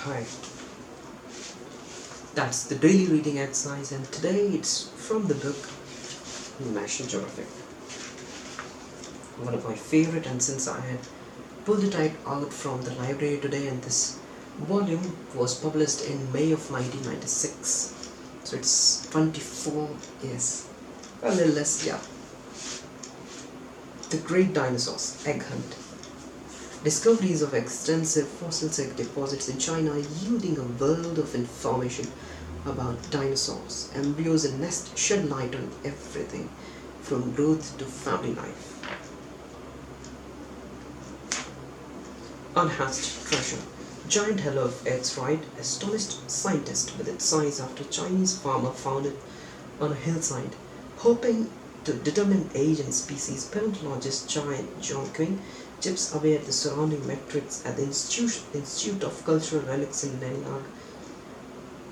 Hi, that's the daily reading exercise, and today it's from the book National Geographic, one of my favorite. And since I had pulled it out from the library today, and this volume was published in May of 1996, so it's 24 years, a little less, yeah. The Great Dinosaurs Egg Hunt. Discoveries of extensive fossil egg deposits in China are yielding a world of information about dinosaurs. Embryos and nests shed light on everything from growth to family life. Unhatched treasure. Giant hello of eggs right astonished scientists with its size after a Chinese farmer found it on a hillside. Hoping to determine age and species, paleontologist giant John King chips away at the surrounding matrix at the Institute of Cultural Relics in Nanyang,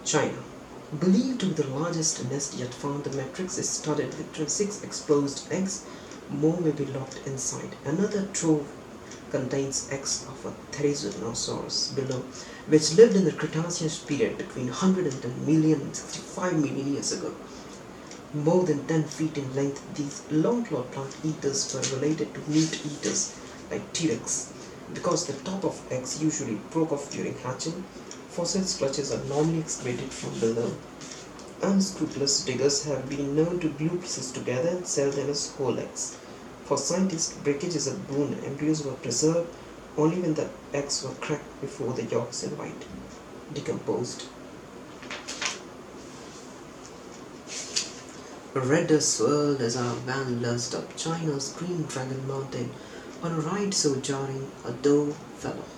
China. Believed to be the largest nest yet found, the matrix is studded with 26 exposed eggs. More may be locked inside. Another trove contains eggs of a Dinosaurs below, which lived in the Cretaceous period between 110 million and 65 million years ago. More than 10 feet in length, these long-clawed plant eaters were related to meat eaters like T-Rex. Because the top of eggs usually broke off during hatching, fossil clutches are normally excavated from below. Unscrupulous diggers have been known to glue pieces together and sell them as whole eggs. For scientists, breakage is a boon. Embryos were preserved only when the eggs were cracked before the yolks and white decomposed. Red dust swirled as our van luzzed up China's Green Dragon Mountain. On a ride so jarring, a door fell off.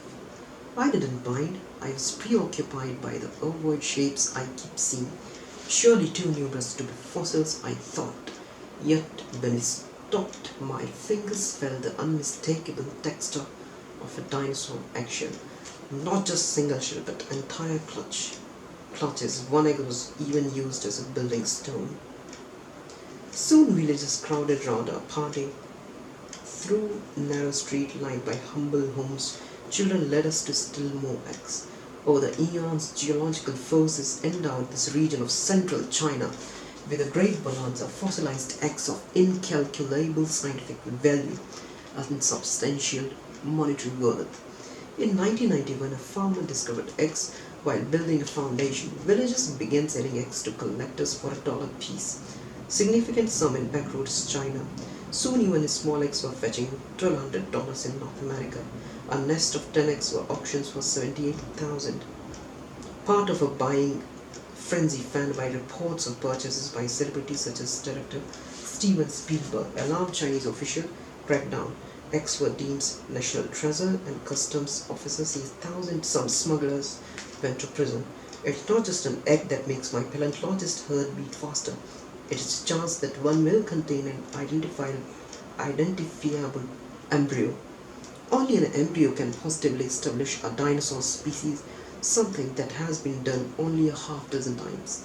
I didn't mind. I was preoccupied by the ovoid shapes I keep seeing. Surely too numerous to be fossils, I thought. Yet when it stopped, my fingers felt the unmistakable texture of a dinosaur eggshell. Not just single shell, but entire clutches. One egg was even used as a building stone. Soon villagers crowded round our party. Through narrow street lined by humble homes, children led us to still more eggs. Over the eons, geological forces endowed this region of central China with a great bonanza of fossilized eggs of incalculable scientific value and substantial monetary worth. In 1991, a farmer discovered eggs while building a foundation. Villagers began selling eggs to collectors for $1 apiece. Significant sum in backroads China. Soon even small eggs were fetching $1,200 in North America. A nest of 10 eggs were auctions for $78,000. Part of a buying frenzy fanned by reports of purchases by celebrities such as director Steven Spielberg. Alarmed Chinese official cracked down. Eggs were deemed national treasure, and customs officers seized thousands. Some smugglers went to prison. It's not just an egg that makes my paleontologist heart beat faster. It is a chance that one will contain an identifiable embryo. Only an embryo can positively establish a dinosaur species, something that has been done only a half dozen times.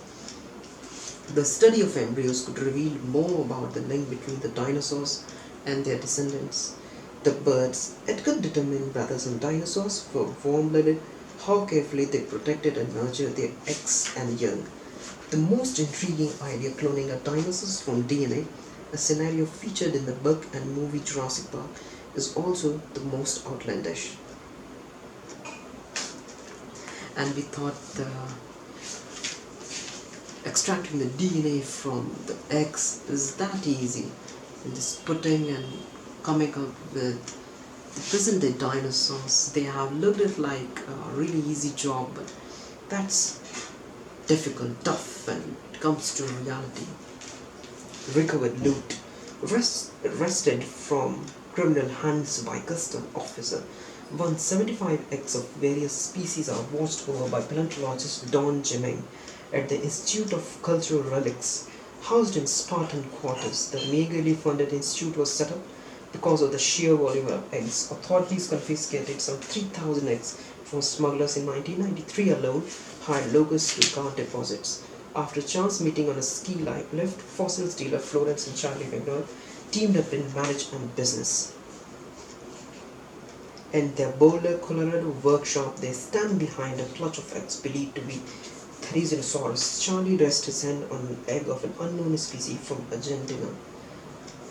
The study of embryos could reveal more about the link between the dinosaurs and their descendants, the birds. It could determine whether some dinosaurs were warm-blooded, how carefully they protected and nurtured their eggs and young. The most intriguing idea, cloning a dinosaurs from DNA, a scenario featured in the book and movie Jurassic Park, is also the most outlandish. And we thought extracting the DNA from the eggs is that easy. And just putting and coming up with the present day dinosaurs, they have looked at like a really easy job, but that's difficult, tough when it comes to reality. Recovered loot. Wrested from criminal hands by custom officer. 175 eggs of various species are watched over by paleontologist Don Jeming at the Institute of Cultural Relics. Housed in Spartan quarters, the meagerly funded institute was set up because of the sheer volume of eggs. Authorities confiscated some 3,000 eggs from smugglers in 1993 alone, hired locals to guard deposits. After a chance meeting on a ski lift, fossil dealer Florence and Charlie McDonald teamed up in marriage and business. In their Boulder, Colorado workshop, they stand behind a clutch of eggs believed to be Dinosaurs. Charlie rests his hand on an egg of an unknown species from Argentina.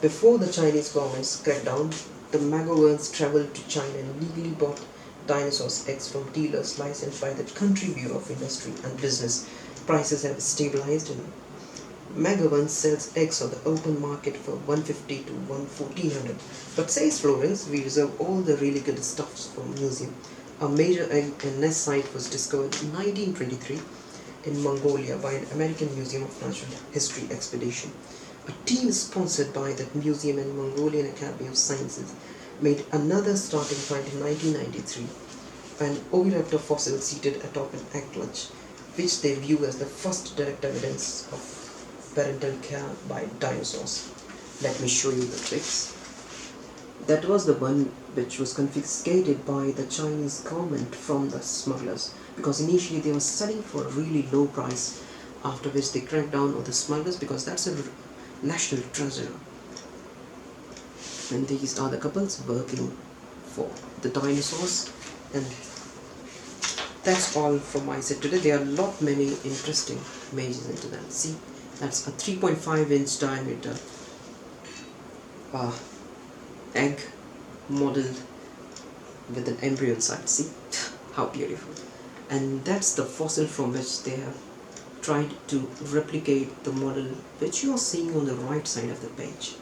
Before the Chinese government's crackdown, the McGoverns traveled to China and legally bought dinosaurs' eggs from dealers licensed by the Country Bureau of Industry and Business. Prices have stabilized and McGovern sells eggs on the open market for 150 to 1400. But says Florence, we reserve all the really good stuffs for museum. A major egg and nest site was discovered in 1923 in Mongolia by an American Museum of Natural History expedition. A team sponsored by the museum and Mongolian Academy of Sciences made another starting find in 1993, an oviraptor fossil seated atop an egg clutch, which they view as the first direct evidence of parental care by dinosaurs. Let me show you the tricks. That was the one which was confiscated by the Chinese government from the smugglers, because initially they were selling for a really low price, after which they cracked down on the smugglers because that's a national treasure. And these are the couples working for the dinosaurs. And that's all from my side today. There are a lot many interesting images into them. See, that's a 3.5-inch diameter egg modeled with an embryo inside. See how beautiful. And that's the fossil from which they have tried to replicate the model which you are seeing on the right side of the page.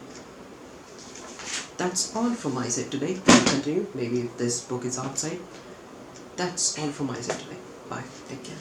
That's all from my side today. We'll continue maybe if this book is outside. That's all from my side today. Bye. Take care.